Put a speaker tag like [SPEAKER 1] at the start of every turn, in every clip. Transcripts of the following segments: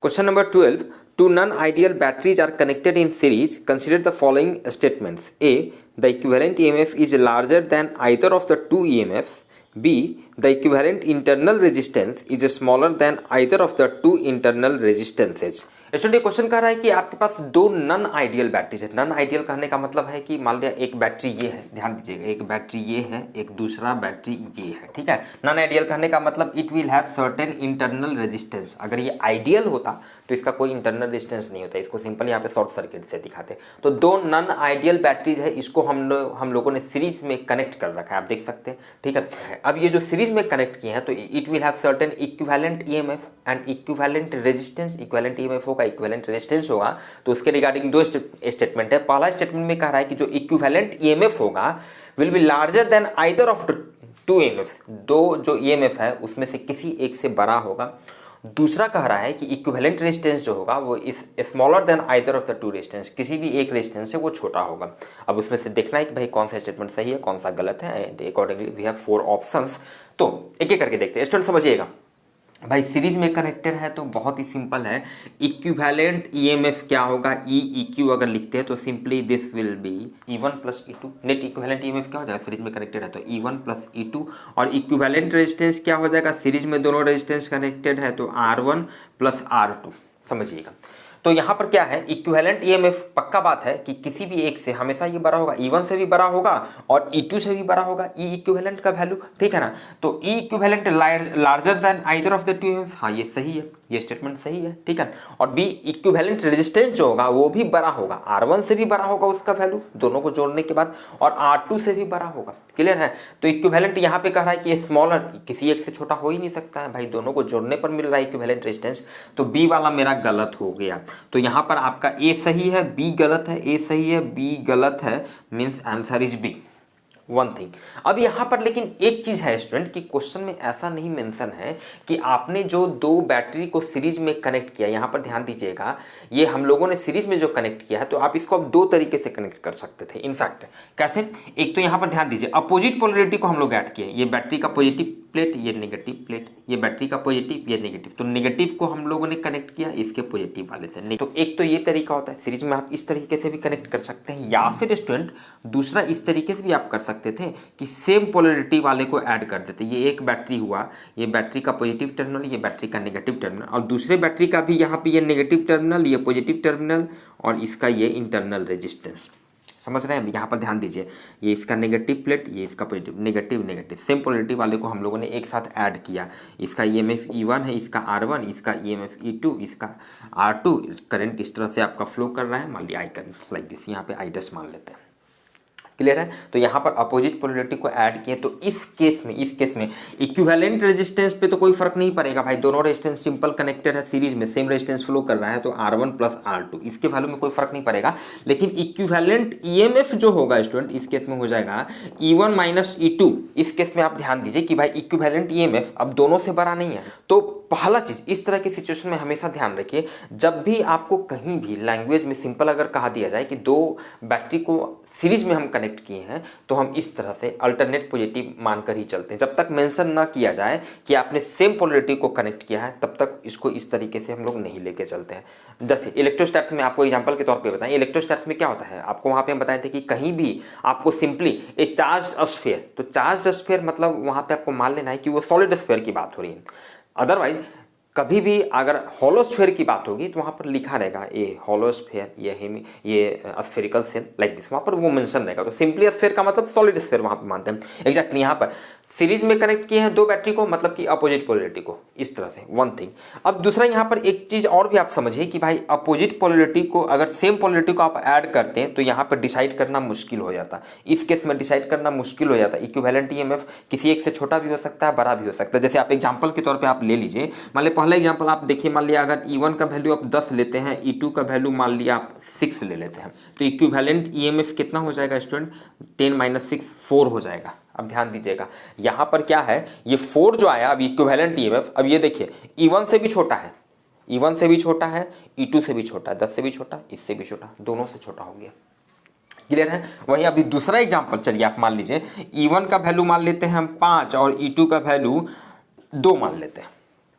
[SPEAKER 1] Question number 12. Two non-ideal batteries are connected in series. Consider the following statements. A. The equivalent EMF is larger than either of the two EMFs. B. The equivalent internal resistance is smaller than either of the two internal resistances. Student question कह रहा है कि आपके पास दो non ideal batteries है। Non ideal कहने का मतलब है कि मान लिया एक बैटरी ये है, ध्यान दीजिएगा, एक बैटरी ये है, एक दूसरा बैटरी ये है, ठीक है। नॉन आइडियल कहने का मतलब it will have certain internal resistance. अगर ये आइडियल होता तो इसका कोई इंटरनल रेजिस्टेंस नहीं होता, इसको सिंपल यहाँ पे शॉर्ट सर्किट से दिखाते। तो दो नॉन आइडियल बैटरीज है, इसको हम लोगों ने सीरीज में कनेक्ट कर रखा है, आप देख सकते हैं, ठीक है। अब ये जो सीरीज में कनेक्ट किए हैं तो it will have certain equivalent EMF and equivalent resistance. Equivalent EMF होगा, इक्विवेलेंट रेजिस्टेंस होगा। तो उसके रिगार्डिंग दो स्टेटमेंट है। पहला स्टेटमेंट में कह रहा है कि जो इक्विवेलेंट ईएमएफ होगा will be larger than either of two EMF. दो जो ईएमएफ है उसमें से किसी एक से बड़ा होगा। दूसरा कह रहा है कि इक्विवेलेंट रेजिस्टेंस जो होगा वो इस smaller than either of the to resistance, किसी भी एक रेजिस्टेंस से वो छोटा होगा। अब उसमें से देखना है कि भाई कौन सा स्टेटमेंट सही है, कौन सा गलत है, and accordingly we have 4 options. तो एक एक करके देखते हैं। स्टूडेंट समझिएगा भाई, सीरीज में कनेक्टेड है तो बहुत ही सिंपल है। इक्विवेलेंट ईएमएफ क्या होगा, ई इक्यू अगर लिखते हैं तो simply this will be E1 plus E2। Net equivalent EMF क्या हो जाएगा, सीरीज में कनेक्टेड है तो E1 प्लस E2। और इक्विवेलेंट रेजिस्टेंस क्या हो जाएगा, सीरीज में दोनों रेजिस्टेंस कनेक्टेड है तो R1 प्लस R2। समझिएगा, तो यहाँ पर क्या है, इक्विवेलेंट ईएमएफ पक्का बात है कि किसी भी एक से हमेशा ये बड़ा होगा, E1 से भी बड़ा होगा और E2 से भी बड़ा होगा, ई इक्विवेलेंट का वैल्यू, ठीक है ना। तो E equivalent larger than either of the two EMF, हाँ ये सही है, ये स्टेटमेंट सही है, ठीक है। और बी इक्विवेलेंट रेजिस्टेंस जो होगा वो भी बड़ा होगा, R1 से भी बड़ा होगा उसका वैल्यू दोनों को जोड़ने के बाद, और R2 से भी बड़ा होगा। क्लियर है। तो इक्विवेलेंट यहाँ पे कह रहा है कि स्मॉलर, किसी एक से छोटा हो ही नहीं सकता है भाई, दोनों को जोड़ने पर मिल रहा है इक्विवेलेंट रेजिस्टेंस। तो बी वाला मेरा गलत हो गया। तो यहाँ पर आपका ए सही है, बी गलत है, ए सही है, बी गलत है, means answer is B. One thing. अब यहाँ पर लेकिन एक चीज है स्टूडेंट कि क्वेश्चन में ऐसा नहीं मेंशन है कि आपने जो दो बैटरी को सीरीज में कनेक्ट किया। यहाँ पर ध्यान दीजिएगा, ये हम लोगों ने सीरीज में जो कनेक्ट किया है तो आप इसको अब दो तरीके से कनेक्ट कर सकते थे। इनफैक्ट कैसे, एक तो यहाँ पर ध्यान दीजिए, अपोजिट पोलरिटी को हम लोग ऐड किए। ये बैटरी का पॉजिटिव प्लेट, ये नेगेटिव प्लेट, ये बैटरी का पॉजिटिव, ये नेगेटिव। तो नेगेटिव को हम लोगों ने कनेक्ट किया इसके पॉजिटिव वाले से। तो एक तो ये तरीका होता है, सीरीज में आप इस तरीके से भी कनेक्ट कर सकते हैं, या फिर स्टूडेंट दूसरा इस तरीके से भी आप कर सकते थे कि सेम पोलरिटी वाले को ऐड कर देते। ये एक बैटरी हुआ, ये बैटरी का पॉजिटिव टर्मिनल, ये बैटरी का नेगेटिव टर्मिनल, और दूसरे बैटरी का भी यहाँ पे ये नेगेटिव टर्मिनल, ये पॉजिटिव टर्मिनल, और इसका ये इंटरनल रेजिस्टेंस। समझ रहे हैं। यहाँ पर ध्यान दीजिए, ये इसका नेगेटिव प्लेट, ये इसका positive, negative negative, same polarity वाले को हम लोगों ने एक साथ ऐड किया। इसका ईएमएफ E1 है, इसका R1, इसका ईएमएफ E2, इसका R2। करंट इस तरह से आपका फ्लो कर रहा है, मान लिया आई करंट लाइक दिस, यहाँ पे आई डस्ट मान लेते हैं। क्लियर है। तो यहाँ पर अपोजिट पोलरिटी को ऐड किए तो इस केस में इक्विवेलेंट रेजिस्टेंस पे तो कोई फर्क नहीं पड़ेगा भाई, दोनों रेजिस्टेंस सिंपल कनेक्टेड है, सीरीज में सेम रेजिस्टेंस फ्लो कर रहा है तो R1 प्लस R2, इसके वैल्यू में कोई फर्क नहीं पड़ेगा। लेकिन इक्विवेलेंट ईएमएफ जो होगा स्टूडेंट, इस केस में हो जाएगा E1 माइनस E2। इस केस में आप ध्यान दीजिए कि भाई इक्विवेलेंट ईएमएफ अब दोनों से बड़ा नहीं है। तो पहला चीज, इस तरह की सिचुएशन में हमेशा ध्यान रखिए, जब भी आपको कहीं भी लैंग्वेज में सिंपल अगर कहा दिया जाए कि दो बैटरी को सीरीज में हम कनेक्ट किए हैं तो हम इस तरह से अल्टरनेट पॉजिटिव मानकर ही चलते हैं। जब तक मेंशन ना किया जाए कि आपने सेम पोलरिटी को कनेक्ट किया है तब तक इसको इस तरीके से हम लोग नहीं लेके चलते हैं। जैसे इलेक्ट्रोस्टैट्स में आपको एग्जांपल के तौर पे बताएं, इलेक्ट्रोस्टैट्स में क्या होता है, आपको वहाँ पे हम बताए थे कि कहीं भी आपको सिंपली एक चार्ज्ड स्फीयर, तो चार्ज्ड स्फीयर मतलब वहाँ पे आपको मान लेना है कि वो सॉलिड स्फीयर की बात हो रही है। अदरवाइज कभी भी अगर हॉलो स्फीयर की बात होगी तो वहाँ पर लिखा रहेगा ये हॉलो स्फीयर, ये स्फेरिकल सेल लाइक दिस, वहाँ पर वो मेंशन रहेगा। तो सिंपली स्फीयर का मतलब सॉलिड स्फीयर वहाँ पर मानते हैं। एग्जैक्टली यहाँ पर सीरीज में कनेक्ट किए हैं दो बैटरी को, मतलब कि अपोजिट पोलरिटी को, इस तरह से। One thing. अब दूसरा यहाँ पर एक चीज और भी आप समझिए कि भाई अपोजिट पोलरिटी को, अगर सेम पोलरिटी को आप ऐड करते हैं तो यहाँ पर डिसाइड करना मुश्किल हो जाता है। इस केस में डिसाइड करना मुश्किल हो जाता है। इक्विवेलेंट ईएमएफ किसी एक से छोटा भी हो सकता है, बड़ा भी हो सकता है। जैसे आप एग्जाम्पल के तौर पर आप ले लीजिए, मान लिया पहला एग्जाम्पल आप देखिए, मान लिया अगर E1 का वैल्यू आप 10 लेते हैं, E2 का वैल्यू मान लिया आप 6 ले लेते हैं, तो इक्विवेलेंट ईएमएफ कितना हो जाएगा स्टूडेंट, 10 माइनस 6 4 हो जाएगा। अब ध्यान दीजिएगा यहाँ पर क्या है, ये 4 जो आया अब इक्विवेलेंट ईएमएफ, अब ये देखिए E1 से भी छोटा है, E1 से भी छोटा है, E2 से भी छोटा है, 10 से भी छोटा, इससे भी छोटा, दोनों से छोटा हो गया। क्लियर है। वहीं अभी दूसरा एग्जाम्पल चलिए आप मान लीजिए, E1 का वैल्यू मान लेते हैं हम 5 और E2 का वैल्यू 2 मान लेते हैं।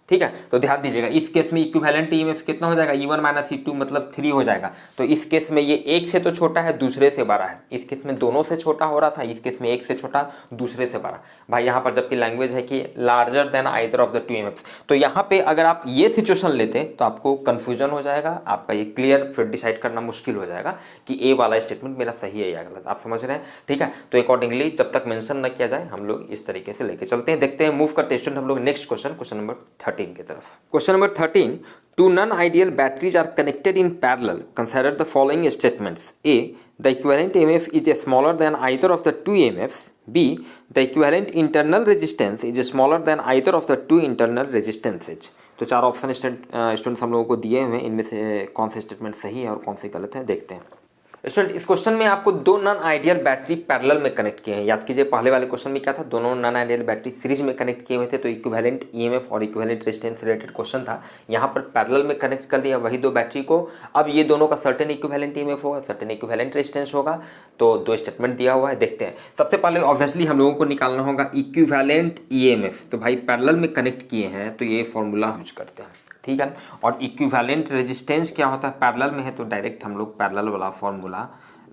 [SPEAKER 1] ठीक है। तो ध्यान दीजिएगा इस केस में इक्विवेलेंट ईएमएफ कितना हो जाएगा, E1 माइनस E2 मतलब 3 हो जाएगा। तो इस केस में ये एक से तो छोटा है, दूसरे से बड़ा है। इस केस में दोनों से छोटा हो रहा था, इस केस में एक से छोटा, दूसरे से बड़ा। भाई यहाँ पर जबकि लैंग्वेज है कि larger than either of the to EMFs, तो यहाँ पे अगर आप ये सिचुएशन लेते तो आपको कंफ्यूजन हो जाएगा, आपका ये क्लियर फिर डिसाइड करना मुश्किल हो जाएगा कि ए वाला स्टेटमेंट मेरा सही है या गलत। आप समझ रहे हैं, ठीक है। तो अकॉर्डिंगली जब तक मेंशन न किया जाए हम लोग इस तरीके से लेके चलते हैं। देखते हैं, मूव करते हैं स्टूडेंट हम लोग नेक्स्ट क्वेश्चन नंबर 13 की तरफ। Question number 13. Two non-ideal batteries are connected in parallel. Consider the following statements. A. The equivalent EMF is smaller than either of the two EMFs. B. The equivalent internal resistance is smaller than either of the two internal resistances. तो चार option students हम लोगों को दिए हुए हैं, इनमें से कौन सा स्टेटमेंट सही है और कौन से गलत है देखते हैं। स्टूडेंट इस क्वेश्चन में आपको दो नॉन आइडियल बैटरी पैरेलल में कनेक्ट किए हैं। याद कीजिए पहले वाले क्वेश्चन में क्या था, दोनों नॉन आइडियल बैटरी सीरीज में कनेक्ट किए हुए थे, तो इक्विवेलेंट ईएमएफ और इक्विवेलेंट रेजिस्टेंस रिलेटेड क्वेश्चन था। यहाँ पर पैरेलल में कनेक्ट कर दिया वही दो बैटरी को। अब ये दोनों का सर्टेन इक्विवेलेंट ईएमएफ होगा, सर्टेन इक्विवेलेंट रेजिस्टेंस होगा। तो दो स्टेटमेंट दिया हुआ है, देखते हैं। सबसे पहले ऑब्वियसली हम लोगों को निकालना होगा इक्विवेलेंट ईएमएफ। तो भाई पैरेलल में कनेक्ट किए हैं तो ये फॉर्मूला यूज करते हैं, ठीक है। और इक्विवेलेंट रेजिस्टेंस क्या होता है, पैरेलल में है तो डायरेक्ट हम लोग पैरेलल वाला फॉर्मूला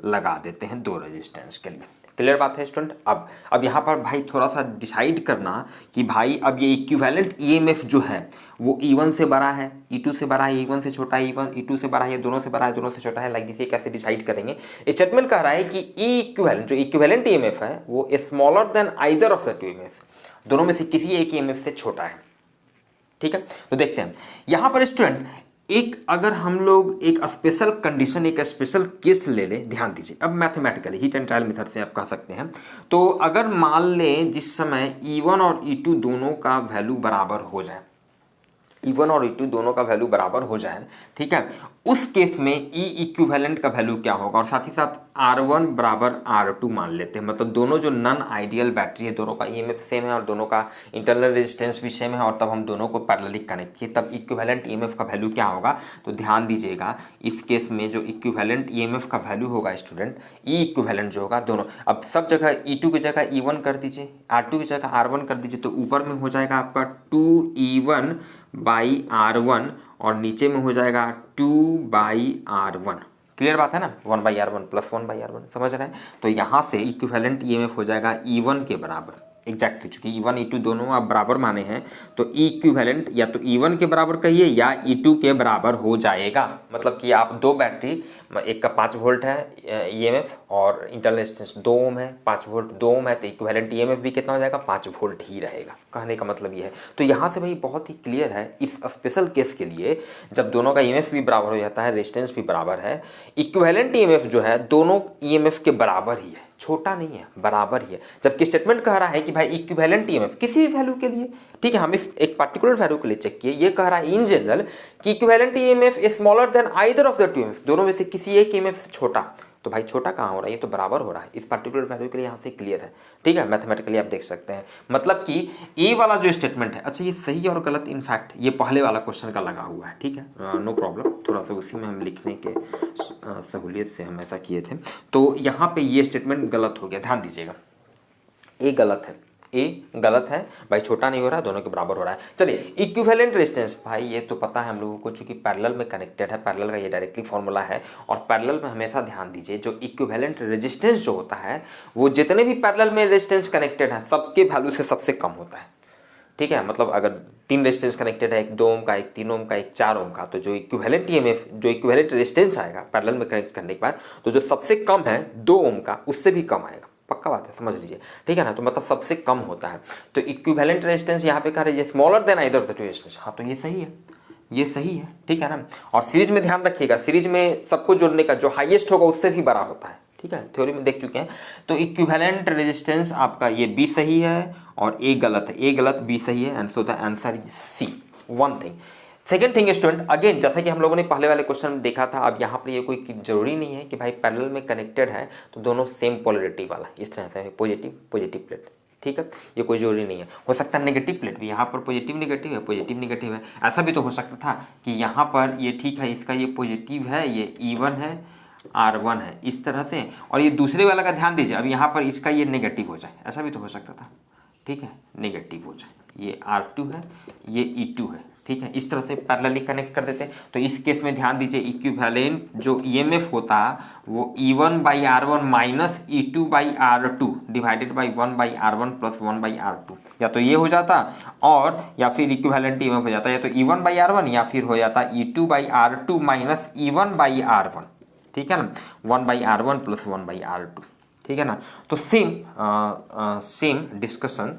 [SPEAKER 1] लगा देते हैं दो रेजिस्टेंस के लिए। क्लियर बात है स्टूडेंट। अब यहाँ पर भाई थोड़ा सा डिसाइड करना कि भाई अब ये इक्विवेलेंट ईएमएफ जो है वो E1 से बड़ा है, E2 से बड़ा है, E1 से छोटा है, E2 से बड़ा है, दोनों से बड़ा है, दोनों से छोटा है, लाइक दिस। कैसे डिसाइड करेंगे, स्टेटमेंट कह रहा है कि ई इक्विवेलेंट जो इक्विवेलेंट ईएमएफ है वो smaller than either of the two EMF, दोनों में से किसी एक ईएमएफ से छोटा है, ठीक है। तो देखते हैं यहाँ पर स्टूडेंट एक अगर हम लोग एक स्पेशल कंडीशन, एक स्पेशल केस ले लें। ध्यान दीजिए, अब mathematically heat and trial method से आप कह सकते हैं। तो अगर मान लें जिस समय E1 और E2 दोनों का वैल्यू बराबर हो जाए, E1 और E2 दोनों का वैल्यू बराबर हो जाए, ठीक है, उस केस में E इक्विवेलेंट का वैल्यू क्या होगा, और साथ ही साथ R1 बराबर R2 मान लेते हैं। मतलब दोनों जो नॉन आइडियल बैटरी है, दोनों का ईएमएफ सेम है और दोनों का इंटरनल रेजिस्टेंस भी सेम है, और तब हम दोनों को पैरेलली कनेक्ट किए, तब इक्विवेलेंट ईएमएफ का वैल्यू क्या होगा। तो ध्यान दीजिएगा इस केस में जो इक्विवेलेंट ईएमएफ का वैल्यू होगा स्टूडेंट, ई इक्विवेलेंट जो होगा दोनों, अब सब जगह E2 की जगह E1 कर दीजिए, R2 की जगह R1 कर दीजिए, तो ऊपर में हो जाएगा आपका 2E1 बाई R1 और नीचे में हो जाएगा 2/R1। क्लियर बात है ना, 1/R1 प्लस 1/R1, समझ रहे हैं। तो यहाँ से इक्विवेलेंट ईएमएफ हो जाएगा E1 के बराबर एग्जैक्टली, चूंकि E1 E2 दोनों आप बराबर माने हैं तो ई इक्विवेलेंट या तो E1 के बराबर कहिए या E2 के बराबर हो जाएगा। मतलब कि आप दो बैटरी, एक का 5 वोल्ट है ईएमएफ और इंटरनल रेजिस्टेंस 2 ओम है, 5 वोल्ट 2 ओम है, तो इक्विवेलेंट ईएमएफ भी कितना हो जाएगा, 5 वोल्ट ही रहेगा। कहने का मतलब ये है। तो यहाँ से भाई बहुत ही क्लियर है, इस स्पेशल केस के लिए जब दोनों का ईएमएफ भी बराबर हो जाता है, रेजिस्टेंस भी बराबर है, इक्विवेलेंट ईएमएफ जो है दोनों ईएमएफ के बराबर ही है, छोटा नहीं है, बराबर ही है। जबकि स्टेटमेंट कह रहा है कि भाई इक्विवेलेंट ईएमएफ किसी भी वैल्यू के लिए, ठीक है, हम इस एक पर्टिकुलर वैल्यू के लिए चेक किए, ये कह रहा है इन जनरल कि equivalent EMF is smaller than either of the two EMF, दोनों में से किसी एक ईएमएफ से छोटा। तो भाई छोटा कहाँ हो रहा है, ये तो बराबर हो रहा है। इस पर्टिकुलर वैल्यू के लिए यहाँ से क्लियर है, ठीक है, मैथमेटिकली आप देख सकते हैं। मतलब कि ए वाला जो स्टेटमेंट है, अच्छा ये सही और गलत इनफैक्ट ये पहले वाला क्वेश्चन का लगा हुआ है, ठीक है, नो प्रॉब्लम, थोड़ा सा उसी में हम लिखने के सहूलियत से हम ऐसा किए थे। तो यहाँ पे ये स्टेटमेंट गलत हो गया, ध्यान दीजिएगा, ए गलत है, ए गलत है भाई, छोटा नहीं हो रहा, दोनों के बराबर हो रहा है। चलिए इक्विवेलेंट रेजिस्टेंस, भाई ये तो पता है हम लोगों को, चूंकि पैरेलल में कनेक्टेड है, पैरेलल का ये डायरेक्टली फॉर्मूला है। और पैरेलल में हमेशा ध्यान दीजिए जो इक्विवेलेंट रेजिस्टेंस जो होता है वो जितने भी पैरेलल में रेजिस्टेंस कनेक्टेड है सबके वैल्यू से सबसे कम होता है, ठीक है। मतलब अगर 3 रेजिस्टेंस कनेक्टेड है, एक 2 ओम का, एक 3 ओम का, एक 4 ओम का, तो जो इक्विवेलेंट ईएमएफ, जो इक्विवेलेंट रेजिस्टेंस आएगा पैरेलल में कनेक्ट करने के बाद, तो जो सबसे कम है 2 ओम का उससे भी कम आएगा, पक्का बात है, समझ लीजिए, ठीक है ना। तो मतलब सबसे कम होता है। तो इक्विवेलेंट रेजिस्टेंस यहाँ पे कह रहे हैं smaller than either of the to resistance, हाँ तो ये सही है, ये सही है, ठीक है ना। और सीरीज में ध्यान रखिएगा, सीरीज में सबको जोड़ने का जो हाईएस्ट होगा उससे भी बड़ा होता है, ठीक है, थ्योरी में देख चुके हैं। तो इक्विवेलेंट रेजिस्टेंस आपका ये बी सही है और ए गलत है, ए गलत बी सही है, and so the answer is C. One thing. Second thing student, again जैसा कि हम लोगों ने पहले वाले क्वेश्चन में देखा था, अब यहाँ पर ये कोई जरूरी नहीं है कि भाई पैरेलल में कनेक्टेड है तो दोनों सेम पोलैरिटी वाला, इस तरह से पॉजिटिव पॉजिटिव प्लेट, ठीक है, ये कोई जरूरी नहीं है। हो सकता है नेगेटिव प्लेट भी, यहाँ पर पॉजिटिव नेगेटिव है, पॉजिटिव नेगेटिव है, ऐसा भी तो हो सकता था कि यहाँ पर ये ठीक है, इसका ये पॉजिटिव है, ये E1 है, R1 है, इस तरह से, और ये दूसरे वाला का ध्यान दीजिए, अब यहाँ पर इसका ये नेगेटिव हो जाए, ऐसा भी तो हो सकता था, ठीक है, नेगेटिव हो जाए, ये R2 है, ये E2 है, ठीक है। इस तरह से पैरेलली कनेक्ट कर देते हैं। तो इस केस में ध्यान दीजिए इक्विवेलेंट जो ईएमएफ होता है वो E1/R1 minus E2/R2 divided by 1/R1 plus 1/R2, या तो ये हो जाता और या फिर इक्विवेलेंट ईएमएफ हो जाता, या तो E1/R1 या फिर हो जाता E2/R2 माइनस E1/R1, ठीक है ना, 1/R1 प्लस 1/R2, ठीक है ना। तो सेम डिस्कशन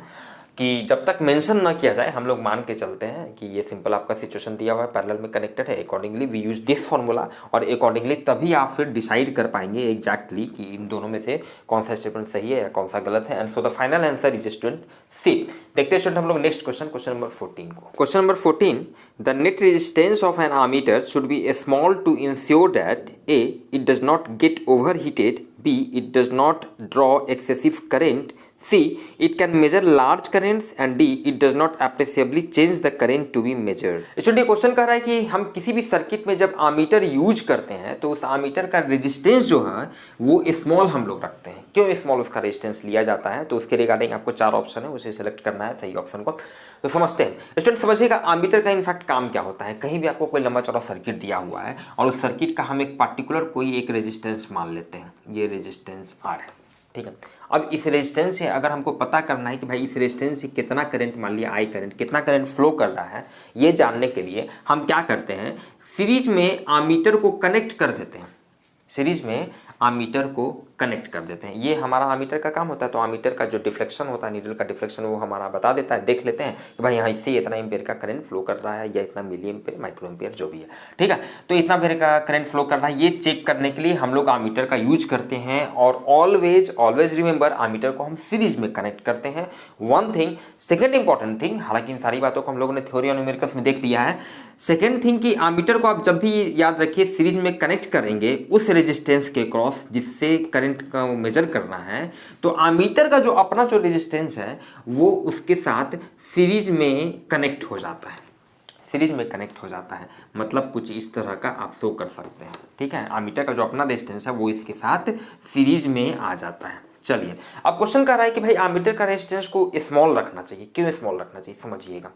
[SPEAKER 1] कि जब तक मेंशन ना किया जाए हम लोग मान के चलते हैं कि ये सिंपल आपका सिचुएशन दिया हुआ है, पैरेलल में कनेक्टेड है, accordingly we use this formula, और अकॉर्डिंगली तभी आप फिर डिसाइड कर पाएंगे एग्जैक्टली कि इन दोनों में से कौन सा स्टेटमेंट सही है या कौन सा गलत है। And so the final answer is student सी। देखते हैं स्टूडेंट हम लोग नेक्स्ट क्वेश्चन नंबर 14 को। Question number 14, the net resistance of an ammeter should be small to ensure that a it does not get overheated, B. It does not draw excessive current. C. It can measure large currents. And D. It does not appreciably change the current to be measured. Student question कह रहा है कि हम किसी भी circuit में जब ammeter use करते हैं तो उस आमीटर का रेजिस्टेंस जो है वो स्मॉल हम लोग रखते हैं। क्यों स्मॉल उसका रेजिस्टेंस लिया जाता है, तो उसके रिगार्डिंग आपको 4 ऑप्शन है, उसे सेलेक्ट करना है सही ऑप्शन को। तो समझते हैं स्टूडेंट, समझिएगा आमीटर का इनफैक्ट काम क्या होता है। कहीं भी आपको कोई लंबा चौड़ा सर्किट दिया हुआ है और उस सर्किट का हम एक पार्टिकुलर कोई एक रेजिस्टेंस मान लेते हैं, ये रेजिस्टेंस R है, ठीक है। अब इस रेजिस्टेंस से अगर हमको पता करना है कि भाई इस रेजिस्टेंस से कितना करंट, मान लिया I करंट, कितना करंट फ्लो कर रहा है, ये जानने के लिए हम क्या करते हैं, सीरीज में आमीटर को कनेक्ट कर देते हैं। सीरीज में आमीटर को कनेक्ट कर देते हैं, ये हमारा आमीटर का काम होता है। तो आमीटर का जो डिफ्लेक्शन होता है, नीडल का डिफ्लेक्शन, वो हमारा बता देता है, देख लेते हैं कि भाई यहाँ इससे इतना एम्पेयर का करंट फ्लो कर रहा है या इतना मिली एम्पेयर, माइक्रो एम्पेयर जो भी है, ठीक है। तो इतना एम्पेयर का करंट फ्लो कर रहा है, ये चेक करने के लिए हम लोग आमीटर का यूज करते हैं। और ऑलवेज रिमेंबर आमीटर को हम सीरीज में कनेक्ट करते हैं। One thing, second important thing, हालांकि इन सारी बातों को हम लोगों ने थ्योरी और न्यूमेरिकल्स में देख लिया है। सेकेंड थिंग कि आमीटर को आप जब भी याद रखिए सीरीज में कनेक्ट करेंगे उस रेजिस्टेंस के क्रॉस जिससे करंट का मेजर करना है, तो आमीटर का जो अपना जो रेजिस्टेंस है वो उसके साथ सीरीज में कनेक्ट हो जाता है। सीरीज में कनेक्ट हो जाता है मतलब कुछ इस तरह का आप शो कर सकते हैं, ठीक है। आमीटर का जो अपना रेजिस्टेंस है वो इसके साथ सीरीज में आ जाता है। चलिए अब क्वेश्चन कर रहा है कि भाई आमीटर का रेजिस्टेंस को स्मॉल रखना चाहिए। क्यों स्मॉल रखना चाहिए, समझिएगा।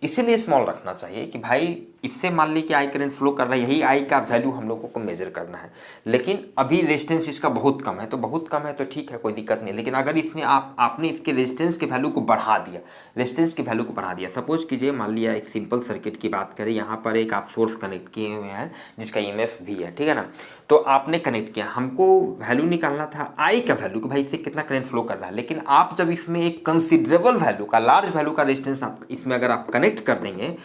[SPEAKER 1] इसीलिए स्मॉल रखना चाहिए कि भाई इससे मान ली कि आई करंट फ्लो कर रहा है, यही आई का वैल्यू हम लोगों को मेजर करना है। लेकिन अभी रेजिस्टेंस इसका बहुत कम है, तो बहुत कम है तो ठीक है, कोई दिक्कत नहीं। लेकिन अगर इसमें आपने इसके रेजिस्टेंस के वैल्यू को बढ़ा दिया, रेजिस्टेंस की वैल्यू को बढ़ा दिया, सपोज कीजिए मान लिया एक सिंपल सर्किट की बात करें, यहाँ पर एक आप सोर्स कनेक्ट किए हुए हैं जिसका EMF भी है, ठीक है ना। तो आपने कनेक्ट किया, हमको वैल्यू निकालना था आई का वैल्यू कि भाई इससे कितना करंट फ्लो कर रहा है। लेकिन आप जब इसमें एक कंसिडरेबल वैल्यू का, लार्ज वैल्यू का रेजिस्टेंस आप इसमें अगर आप कनेक्ट कर देंगे,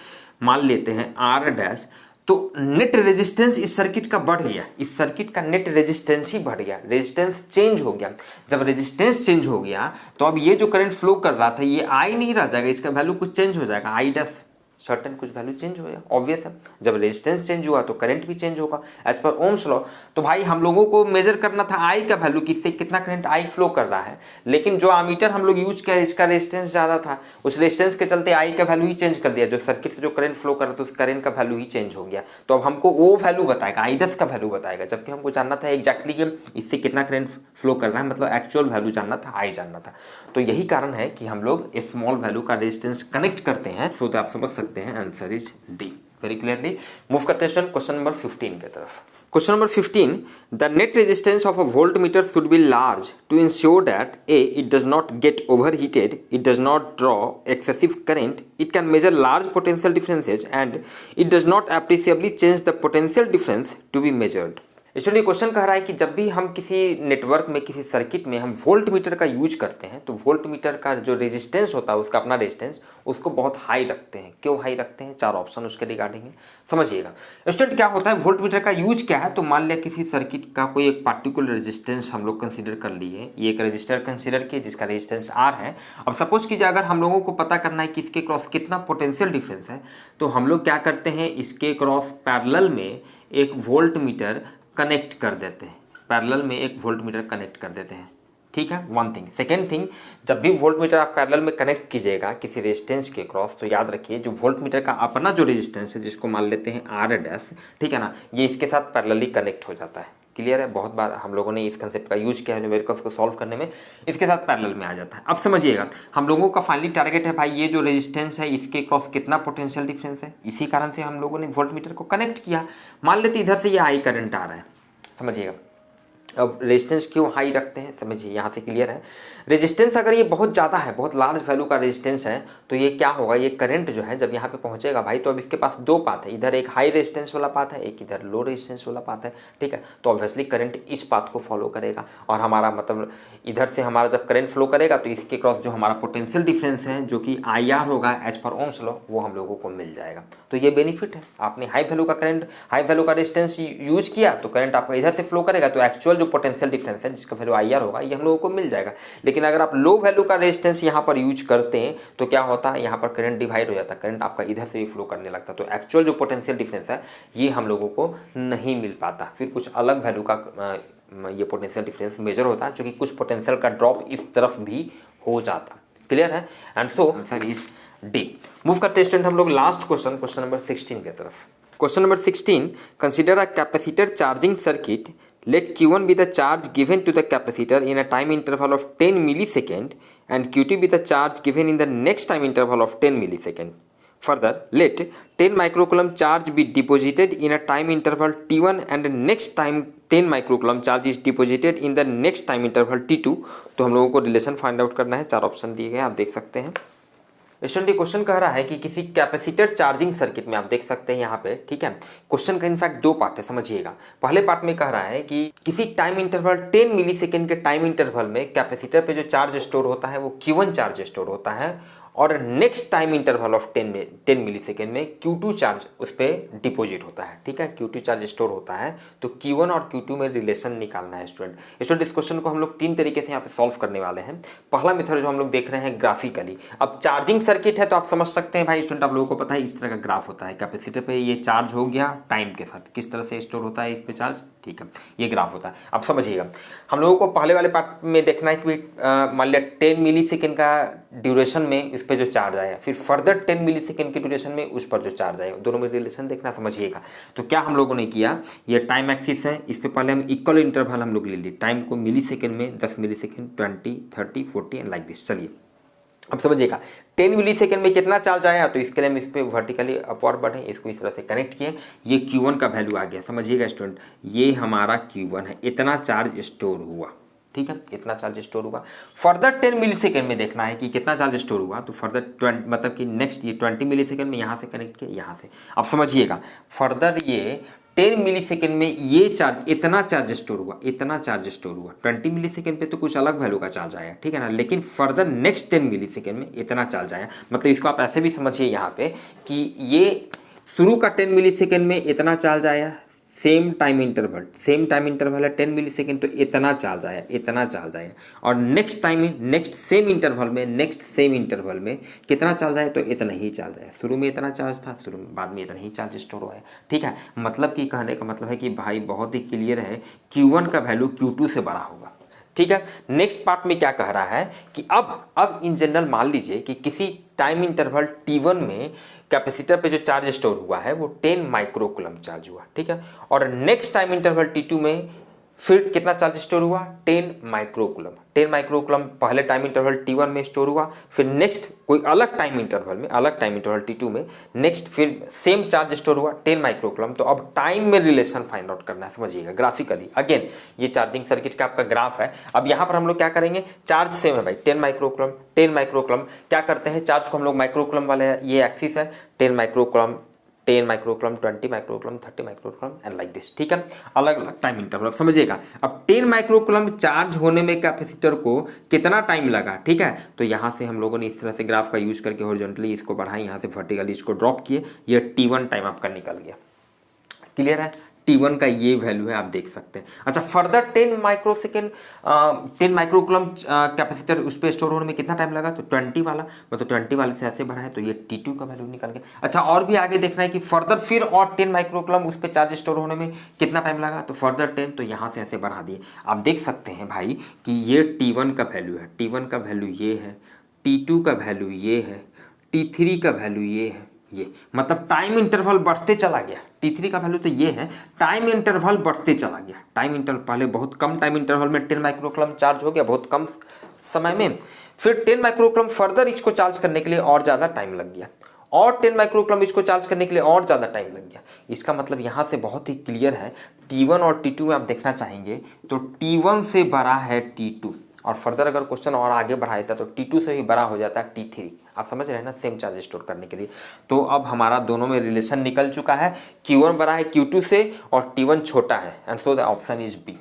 [SPEAKER 1] मान लेते हैं R', तो नेट रेजिस्टेंस इस सर्किट का बढ़ गया, इस सर्किट का नेट रेजिस्टेंस ही बढ़ गया, रेजिस्टेंस चेंज हो गया। जब रेजिस्टेंस चेंज हो गया तो अब ये जो करंट फ्लो कर रहा था ये आई नहीं रह जाएगा, इसका वैल्यू कुछ चेंज हो जाएगा, I' सर्टेन कुछ वैल्यू चेंज हो गया, ऑब्वियस है। जब रेजिस्टेंस चेंज हुआ तो करंट भी चेंज होगा एज पर ओम्स लॉ। तो भाई हम लोगों को मेजर करना था आई का वैल्यू, किससे कितना करंट आई फ्लो कर रहा है। लेकिन जो आमीटर हम लोग यूज किया इसका रेजिस्टेंस ज़्यादा था, उस रेजिस्टेंस के चलते आई का वैल्यू ही चेंज कर दिया। जो सर्किट से जो करंट फ्लो कर रहा था उस करंट का वैल्यू ही चेंज हो गया। तो अब हमको वो वैल्यू बताएगा, I' का वैल्यू बताएगा, जबकि हमको जानना था एग्जैक्टली इससे कितना करंट फ्लो कर रहा है, मतलब एक्चुअल वैल्यू जानना था, आई जानना था। तो यही कारण है कि हम लोग स्मॉल वैल्यू का रेजिस्टेंस कनेक्ट करते हैं। सो तो आप समझ सकते हैं answer is D. Very clearly move करते हैं क्वेश्चन नंबर 15 की तरफ। Question number 15. The net resistance of a voltmeter should be large to ensure that A. It does not get overheated, it does not draw excessive current, it can measure large potential differences, and it does not appreciably change the potential difference to be measured. Student question कह रहा है कि जब भी हम किसी network में, किसी सर्किट में हम वोल्ट मीटर का यूज करते हैं तो वोल्ट मीटर का जो रेजिस्टेंस होता है उसका अपना रेजिस्टेंस उसको बहुत हाई रखते हैं। क्यों हाई रखते हैं, 4 ऑप्शन उसके रिगार्डिंग है, समझिएगा। स्टूडेंट क्या होता है, वोल्ट मीटर का यूज क्या है, तो मान लिया किसी सर्किट का कोई एक पार्टिकुलर रेजिस्टेंस हम लोग कंसिडर कर लिए, ये एक रजिस्टर कंसिडर किए जिसका रेजिस्टेंस R है। अब सपोज कीजिए अगर हम लोगों को पता करना है कि इसके क्रॉस कितना पोटेंशियल डिफरेंस है, तो हम लोग क्या करते हैं, इसके क्रॉस पैरेलल में एक वोल्ट मीटर कनेक्ट कर देते हैं, पैरेलल में एक वोल्ट मीटर कनेक्ट कर देते हैं, ठीक है। One thing. सेकेंड थिंग, जब भी वोल्ट मीटर आप पैरेलल में कनेक्ट कीजिएगा किसी रेजिस्टेंस के क्रॉस, तो याद रखिए जो वोल्ट मीटर का अपना जो रेजिस्टेंस है जिसको मान लेते हैं R', ठीक है ना, ये इसके साथ पैरेलली कनेक्ट हो जाता है, क्लियर है, बहुत बार हम लोगों ने इस कंसेप्ट का यूज किया है न्यूमेरिकल्स को सॉल्व करने में, इसके साथ पैरेलल में आ जाता है। अब समझिएगा, हम लोगों का फाइनली टारगेट है भाई ये जो रेजिस्टेंस है इसके क्रॉस कितना पोटेंशियल डिफरेंस है, इसी कारण से हम लोगों ने वोल्टमीटर को कनेक्ट किया। मान लेते इधर से ये आई करंट आ रहा है, समझिएगा। अब रेजिस्टेंस क्यों हाई रखते हैं, समझिए यहाँ से क्लियर है। रेजिस्टेंस अगर ये बहुत ज़्यादा है, बहुत लार्ज वैल्यू का रेजिस्टेंस है, तो ये क्या होगा, ये करंट जो है जब यहाँ पे पहुँचेगा भाई, तो अब इसके पास दो पाथ है, इधर एक हाई रेजिस्टेंस वाला पाथ है, एक इधर लो रेजिस्टेंस वाला पाथ है, ठीक है। तो ऑब्वियसली करंट इस पाथ को फॉलो करेगा, और हमारा मतलब इधर से हमारा जब करंट फ्लो करेगा तो इसके क्रॉस जो हमारा पोटेंशियल डिफरेंस है जो कि IR होगा एज पर ओम्स लॉ, वो हम लोगों को मिल जाएगा। तो ये बेनिफिट है, आपने हाई वैल्यू का करंट, हाई वैल्यू का रेजिस्टेंस यूज किया तो करंट आपका इधर से फ्लो करेगा, तो एक्चुअल जो पोटेंशियल डिफरेंस है जिसका वैल्यू IR होगा ये हम लोगों को मिल जाएगा। लेकिन अगर आप लो वैल्यू का रेजिस्टेंस यहाँ पर यूज करते हैं तो क्या होता है, यहाँ पर करंट डिवाइड हो जाता है, करंट आपका इधर से भी फ्लो करने लगता है, तो एक्चुअल जो पोटेंशियल डिफरेंस है ये हम लोगों को नहीं मिल पाता, फिर कुछ अलग वैल्यू का ये पोटेंशियल डिफरेंस मेजर होता है, जो कि कुछ पोटेंशियल का ड्रॉप इस तरफ भी हो जाता। क्लियर है, and so answer is D. Move करते हैं स्टूडेंट हम लोग लास्ट क्वेश्चन, क्वेश्चन नंबर 16 की तरफ। Question number 16, consider a capacitor charging circuit, let Q1 be the charge given to the capacitor in a time interval of 10 millisecond and Q2 be the charge given in the next time interval of 10 millisecond. Further, let 10 microcoulomb charge be deposited in a time interval T1 and next time 10 microcoulomb charge is deposited in the next time interval T2। तो हम लोगों को relation find out करना है, चार option दिए गए हैं, आप देख सकते हैं। स्टूडेंट क्वेश्चन कह रहा है कि किसी कैपेसिटर चार्जिंग सर्किट में, आप देख सकते हैं यहाँ पे, ठीक है। क्वेश्चन का इनफैक्ट दो पार्ट है, समझिएगा। पहले पार्ट में कह रहा है कि किसी टाइम इंटरवल 10 मिलीसेकंड के टाइम इंटरवल में कैपेसिटर पे जो चार्ज स्टोर होता है वो Q1 चार्ज स्टोर होता है, और next time interval of 10 millisecond में Q2 चार्ज उस पर डिपोजिट होता है, ठीक है। Q2 चार्ज स्टोर होता है, तो Q1 और Q2 में रिलेशन निकालना है स्टूडेंट। इस क्वेश्चन को हम लोग तीन तरीके से यहाँ पे सॉल्व करने वाले हैं। पहला मेथड जो हम लोग देख रहे हैं ग्राफिकली। अब चार्जिंग सर्किट है तो आप समझ सकते हैं भाई स्टूडेंट, आप लोगों को पता है इस तरह का ग्राफ होता है, कैपेसिटर पे ये चार्ज हो गया टाइम के साथ, किस तरह से स्टोर होता है इस पे चार्ज, ठीक है, ये ग्राफ होता है। अब समझिएगा, हम लोगों को पहले वाले पार्ट में देखना है कि मान लिया 10 मिलीसेकंड का ड्यूरेशन में इस पे जो चार्ज आया, फिर फर्दर 10 मिलीसेकंड के ड्यूरेशन में उस पर जो चार्ज आया, दोनों में रिलेशन देखना, समझिएगा। तो क्या हम लोगों ने किया, ये टाइम एक्सिस है, इस पे पहले हम इक्वल इंटरवल हम लोग ले लिए, टाइम को मिलीसेकंड में 10 मिलीसेकंड, 20, 30, 40 एंड लाइक दिस। चलिए अब समझिएगा 10 मिलीसेकंड में कितना चार्ज आया, तो इसके लिए हम इस पे वर्टिकली अपवर्ड बढ़े, इसको इस तरह से कनेक्ट किए, ये Q1 का वैल्यू आ गया, समझिएगा स्टूडेंट, ये हमारा Q1 है, इतना चार्ज स्टोर हुआ, ठीक है, इतना चार्ज स्टोर हुआ। फर्दर 10 मिलीसेकंड में देखना है कि कितना चार्ज स्टोर हुआ, तो फर्दर 20 मतलब कि नेक्स्ट ये 20 मिलीसेकंड में यहाँ से कनेक्ट किया, यहाँ से। अब समझिएगा फर्दर ये 10 मिलीसेकंड में ये चार्ज, इतना चार्ज स्टोर हुआ, इतना चार्ज स्टोर हुआ। 20 मिलीसेकंड पे तो कुछ अलग वैल्यू का चार्ज आया, ठीक है ना, लेकिन फर्दर नेक्स्ट 10 मिलीसेकंड में इतना चार्ज आया। मतलब इसको आप ऐसे भी समझिए यहाँ पे कि ये शुरू का 10 मिलीसेकंड में इतना चार्ज आया, सेम टाइम इंटरवल है 10 मिलीसेकंड, तो इतना चार्ज आया, इतना चार्ज आया, और नेक्स्ट टाइम में नेक्स्ट सेम इंटरवल में कितना चार्ज आया, तो इतना ही चार्ज आया। शुरू में इतना चार्ज था, शुरू में, बाद में इतना ही चार्ज स्टोर हुआ है, ठीक है। मतलब कि कहने का मतलब है कि भाई बहुत ही क्लियर है, Q1 का वैल्यू Q2 से बड़ा होगा, ठीक है। नेक्स्ट पार्ट में क्या कह रहा है कि अब इन जनरल मान लीजिए कि किसी टाइम इंटरवल T1 में कैपेसिटर पे जो चार्ज स्टोर हुआ है वो 10 माइक्रोकूलम चार्ज हुआ, ठीक है, और नेक्स्ट टाइम इंटरवल T2 में फिर कितना चार्ज स्टोर हुआ, 10 माइक्रोकूलम पहले टाइम इंटरवल T1 में स्टोर हुआ, फिर नेक्स्ट कोई अलग टाइम इंटरवल T2 में नेक्स्ट फिर सेम चार्ज स्टोर हुआ 10 माइक्रोकूलम। तो अब टाइम में रिलेशन फाइंड आउट करना है, समझिएगा ग्राफिकली। अगेन ये चार्जिंग सर्किट का आपका ग्राफ है। अब यहाँ पर हम लोग क्या करेंगे, चार्ज सेम है भाई, 10 माइक्रोकूलम। क्या करते हैं, चार्ज को हम लोग माइक्रोकूलम वाले, ये एक्सिस है, 10 microcoulomb, 20 microcoulomb, 30 microcoulomb and like this, ठीक है, अलग अलग टाइम इंटरवल, समझिएगा। अब 10 माइक्रोकूलम चार्ज होने में कैपेसिटर को कितना टाइम लगा, ठीक है, तो यहाँ से हम लोगों ने इस तरह से ग्राफ का यूज करके हॉरिजॉन्टली इसको बढ़ाई, यहाँ से वर्टिकली इसको ड्रॉप किए, ये T1 टाइम आपका निकल गया। क्लियर है, T1 का ये वैल्यू है, आप देख सकते हैं। अच्छा फर्दर 10 माइक्रोकूलम कैपेसिटर उस पर स्टोर होने में कितना टाइम लगा, तो 20 वाला, मतलब 20 वाले से ऐसे बढ़ा है, तो ये T2 का वैल्यू निकल गया। अच्छा और भी आगे देखना है कि फर्दर फिर और 10 माइक्रोकूलम उस पर चार्ज स्टोर होने में कितना टाइम लगा, तो फर्दर 10, तो यहाँ से ऐसे बढ़ा दिए। आप देख सकते हैं भाई कि ये T1 का वैल्यू है, T1 का वैल्यू ये है, T2 का वैल्यू ये है, T3 का वैल्यू ये है, ये मतलब टाइम इंटरवल बढ़ते चला गया, T3 का वैल्यू तो ये है, टाइम इंटरवल बढ़ते चला गया, टाइम इंटरवल पहले बहुत कम टाइम इंटरवल में 10 माइक्रोकूलम चार्ज हो गया बहुत कम समय में, फिर 10 माइक्रोकूलम फर्दर इसको चार्ज करने के लिए और ज़्यादा टाइम लग गया, और 10 माइक्रोकूलम इसको चार्ज करने के लिए और ज़्यादा टाइम लग गया। इसका मतलब यहाँ से बहुत ही क्लियर है, T1 और T2 में आप देखना चाहेंगे तो T1 से बड़ा है T2, और फर्दर अगर क्वेश्चन और आगे बढ़ाया था तो T2 से भी बड़ा हो जाता है T3। आप समझ रहे हैं ना, सेम चार्ज स्टोर करने के लिए। तो अब हमारा दोनों में रिलेशन निकल चुका है, Q1 बड़ा है Q2 से और T1 छोटा है, and so the option is B.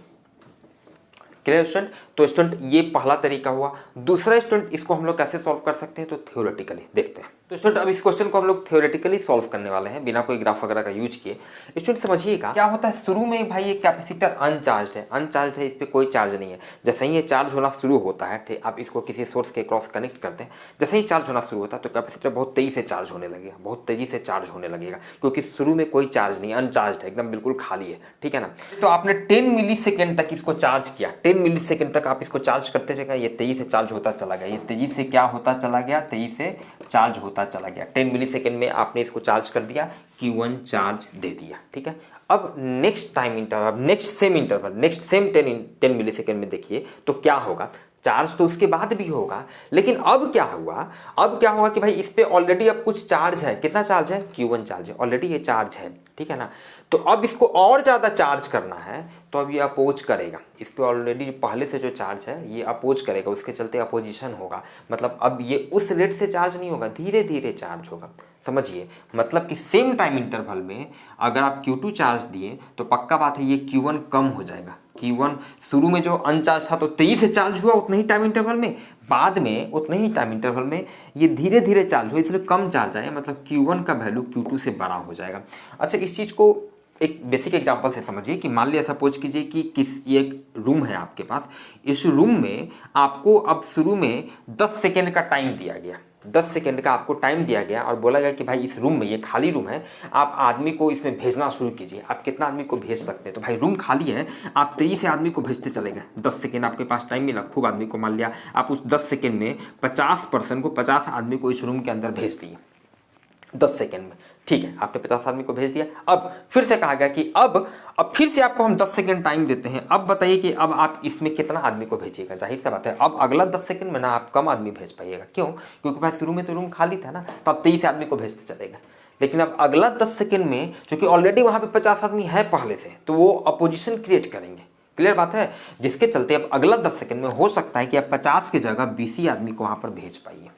[SPEAKER 1] Clear student? तो स्टूडेंट ये पहला तरीका हुआ। दूसरा स्टूडेंट इसको हम लोग कैसे सॉल्व कर सकते हैं, तो थ्योरेटिकली देखते हैं। तो स्टूडेंट अब इस क्वेश्चन को हम लोग थ्योरेटिकली सॉल्व करने वाले हैं बिना कोई ग्राफ वगैरह का यूज किए। स्टूडेंट समझिएगा क्या होता है, शुरू में भाई ये कैपेसिटर अनचार्ज है, इस पर कोई चार्ज नहीं है। जैसे ही ये चार्ज होना शुरू होता है, ठीक, आप इसको किसी सोर्स के क्रॉस कनेक्ट करते हैं, जैसे ही चार्ज होना शुरू होता है तो कैपेसिटर बहुत तेजी से चार्ज होने लगेगा, बहुत तेजी से चार्ज होने लगेगा, क्योंकि शुरू में कोई चार्ज नहीं, अनचार्ज है, एकदम बिल्कुल खाली है, ठीक है ना। तो आपने 10 मिली सेकेंड तक इसको चार्ज किया, 10 मिली सेकेंड तक आप इसको चार्ज करते चलेगा, ये तेजी से चार्ज होता चला गया, ये तेजी से क्या होता चला गया, तेजी से चार्ज होता चला गया। 10 मिली सेकेंड में आपने इसको चार्ज कर दिया, Q1 चार्ज दे दिया, ठीक है। अब next time interval, next same 10 मिली सेकेंड में देखिए तो क्या होगा, चार्ज तो उसके बाद भी होगा, लेकिन अब क्या हुआ कि भाई इस पे ऑलरेडी अब कुछ चार्ज है। कितना चार्ज है, Q1 चार्ज है, ऑलरेडी ये चार्ज है, ठीक है ना। तो अब इसको और ज़्यादा चार्ज करना है तो अब ये अपोज करेगा, इस पे ऑलरेडी पहले से जो चार्ज है ये अपोज करेगा, उसके चलते अपोजिशन होगा। मतलब अब ये उस रेट से चार्ज नहीं होगा, धीरे धीरे चार्ज होगा। समझिए, मतलब कि सेम टाइम इंटरवल में अगर आप Q2 चार्ज दिए तो पक्का बात है ये Q1 कम हो जाएगा। Q1 शुरू में जो अनचार्ज था तो तेजी से चार्ज हुआ उतने ही टाइम इंटरवल में, बाद में उतने ही टाइम इंटरवल में ये धीरे धीरे चार्ज हुआ, इसलिए कम चार्ज आया, मतलब Q1 का वैल्यू Q2 से बड़ा हो जाएगा। अच्छा, इस चीज़ को एक बेसिक एग्जांपल से समझिए कि मान लिया सपोज कीजिए कि एक रूम है आपके पास, इस रूम में आपको अब शुरू में 10 सेकेंड का टाइम दिया गया, 10 सेकेंड का आपको टाइम दिया गया और बोला गया कि भाई इस रूम में, ये खाली रूम है, आप आदमी को इसमें भेजना शुरू कीजिए। आप कितना आदमी को भेज सकते हैं, तो भाई रूम खाली है, आप तेजी से आदमी को भेजते चले गए। 10 सेकेंड आपके पास टाइम मिला, खूब आदमी को मान लिया, आप उस 10 सेकेंड में 50 पर्सन को, 50 आदमी को इस रूम के अंदर भेज दिए 10 सेकेंड में, ठीक है। आपने 50 आदमी को भेज दिया। अब फिर से कहा गया कि अब फिर से आपको हम 10 सेकंड टाइम देते हैं। अब बताइए कि अब आप इसमें कितना आदमी को भेजिएगा। जाहिर सा बात है अब अगला 10 सेकंड में ना आप कम आदमी भेज पाइएगा। क्यों? क्योंकि भाई शुरू में तो रूम खाली था ना, तो आप 23 आदमी को भेजते चलेगा। लेकिन अब अगला 10 सेकंड में चूंकि ऑलरेडी वहाँ पे 50 आदमी है पहले से, तो वो अपोजिशन क्रिएट करेंगे। क्लियर बात है, जिसके चलते अब अगला 10 सेकंड में हो सकता है कि आप 50 की जगह 20 ही आदमी को वहाँ पर भेज पाइए।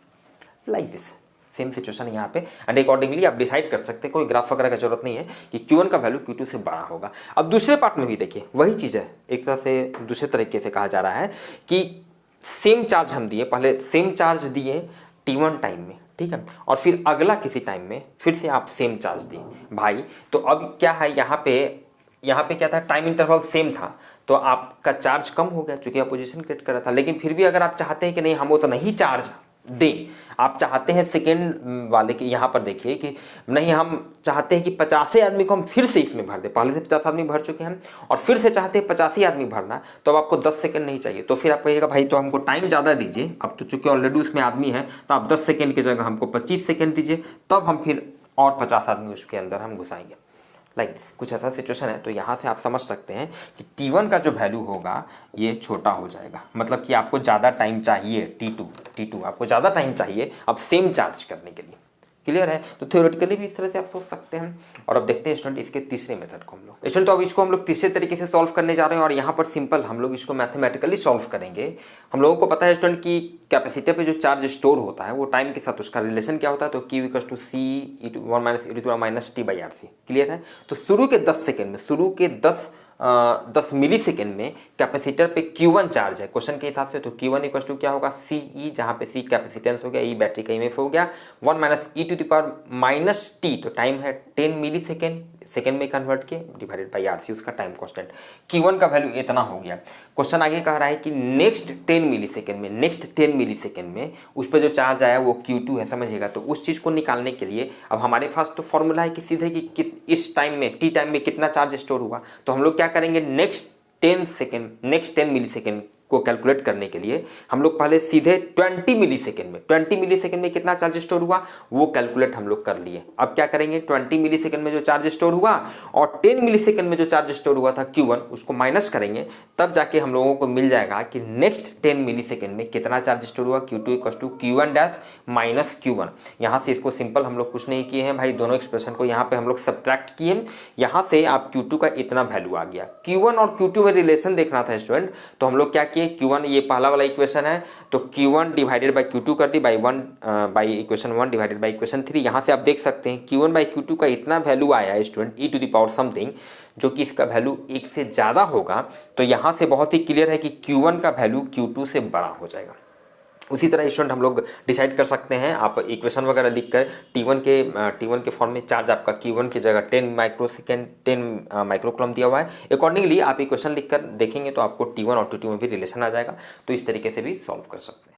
[SPEAKER 1] लाइक दिस सेम सिचुएशन यहाँ पे, एंड अकॉर्डिंगली आप डिसाइड कर सकते हैं। कोई ग्राफ वगैरह का जरूरत नहीं है कि Q1 का वैल्यू Q2 से बड़ा होगा। अब दूसरे पार्ट में भी देखिए वही चीज़ है, एक तरह से दूसरे तरीके से कहा जा रहा है कि सेम चार्ज हम दिए, पहले सेम चार्ज दिए T1 टाइम में, ठीक है, और फिर अगला किसी टाइम में फिर से आप सेम चार्ज दिए भाई। तो अब क्या है, यहाँ पे क्या था, टाइम इंटरवल सेम था तो आपका चार्ज कम हो गया चूंकि अपोजिशन क्रिएट कर रहा था। लेकिन फिर भी अगर आप चाहते हैं कि नहीं हम वो तो नहीं चार्ज दें, आप चाहते हैं सेकेंड वाले के यहाँ पर देखिए कि नहीं, हम चाहते हैं कि 50 आदमी को हम फिर से इसमें भर दें, पहले से 50 आदमी भर चुके हैं और फिर से चाहते हैं 85 आदमी भरना, तो अब आपको 10 सेकंड नहीं चाहिए। तो फिर आप कहिएगा भाई तो हमको टाइम ज़्यादा दीजिए, अब तो चूंकि ऑलरेडी उसमें आदमी है तो आप 10 सेकेंड की जगह हमको 25 सेकेंड दीजिए, तब हम फिर और 50 आदमी उसके अंदर हम घुसाएंगे। लाइक दिस कुछ ऐसा सिचुएशन है। तो यहाँ से आप समझ सकते हैं कि T1 का जो वैल्यू होगा ये छोटा हो जाएगा, मतलब कि आपको ज़्यादा टाइम चाहिए, T2 आपको ज़्यादा टाइम चाहिए अब सेम चार्ज करने के लिए। क्लियर है? तो थ्योरेटिकली भी इस तरह से आप सोच सकते हैं। और अब देखते हैं स्टूडेंट इसके तीसरे मेथड को हम लोग। स्टूडेंट तो अब इसको हम लोग तीसरे तरीके से सॉल्व करने जा रहे हैं और यहाँ पर सिंपल हम लोग इसको मैथमेटिकली सॉल्व करेंगे। हम लोगों को पता है स्टूडेंट कि कैपेसिटर पे जो चार्ज स्टोर होता है वो टाइम के साथ उसका रिलेशन क्या होता है, तो Q = C (1 - e⁻t/RC). क्लियर है? तो शुरू के 10 सेकेंड में, शुरू के 10 मिली सेकेंड में कैपेसिटर पे Q1 चार्ज है क्वेश्चन के हिसाब से, तो Q1 = क्या होगा, CE, जहाँ पे C कैपेसिटेंस हो गया, E बैटरी का EMF हो गया, 1 - e⁻t, तो टाइम है 10 मिली सेकेंड में कन्वर्ट किए /RC उसका टाइम कॉन्स्टेंट। Q1 का वैल्यू इतना हो गया। क्वेश्चन आगे कह रहा है कि नेक्स्ट 10 मिली सेकेंड में उस पर जो चार्ज आया वो Q2 है, समझिएगा। तो उस चीज़ को निकालने के लिए अब हमारे पास तो फॉर्मूला है कि सीधे कि इस टाइम में T टाइम में कितना चार्ज स्टोर हुआ, तो हम लोग क्या करेंगे, नेक्स्ट 10 मिली सेकेंड को कैलकुलेट करने के लिए हम लोग पहले सीधे 20 मिलीसेकंड में कितना चार्ज स्टोर हुआ वो कैलकुलेट हम लोग कर लिए। अब क्या करेंगे, 20 मिलीसेकंड में जो चार्ज स्टोर हुआ और 10 मिलीसेकंड में जो चार्ज स्टोर हुआ था Q1 उसको माइनस करेंगे, तब जाके हम लोगों को मिल जाएगा कि नेक्स्ट 10 मिलीसेकंड में कितना चार्ज स्टोर हुआ, Q2 equal to Q1 dash minus Q1। यहाँ से इसको सिंपल हम लोग कुछ नहीं किए हैं भाई, दोनों एक्सप्रेशन को यहाँ पे हम लोग सब्ट्रैक्ट किए। यहाँ से आप Q2 का इतना वैल्यू आ गया। Q1 और Q2 में रिलेशन देखना था स्टूडेंट, तो हम लोग क्या किए, Q1 ये पहला वाला इक्वेशन है तो Q1 डिवाइडेड बाई Q2 कर दी by equation 1 divided by equation 3। यहाँ से आप देख सकते हैं Q1 बाई Q2 का इतना वैल्यू आया है student e to the power something, जो कि इसका वैल्यू 1 से ज़्यादा होगा। तो यहाँ से बहुत ही क्लियर है कि Q1 का वैल्यू Q2 से बड़ा हो जाएगा। उसी तरह स्टूडेंट हम लोग डिसाइड कर सकते हैं, आप इक्वेशन वगैरह लिखकर T1 के फॉर्म में चार्ज आपका Q1 की जगह 10 माइक्रोकूलम दिया हुआ है। अकॉर्डिंगली आप इक्वेशन लिखकर देखेंगे तो आपको T1 और T2 में भी रिलेशन आ जाएगा। तो इस तरीके से भी सॉल्व कर सकते हैं।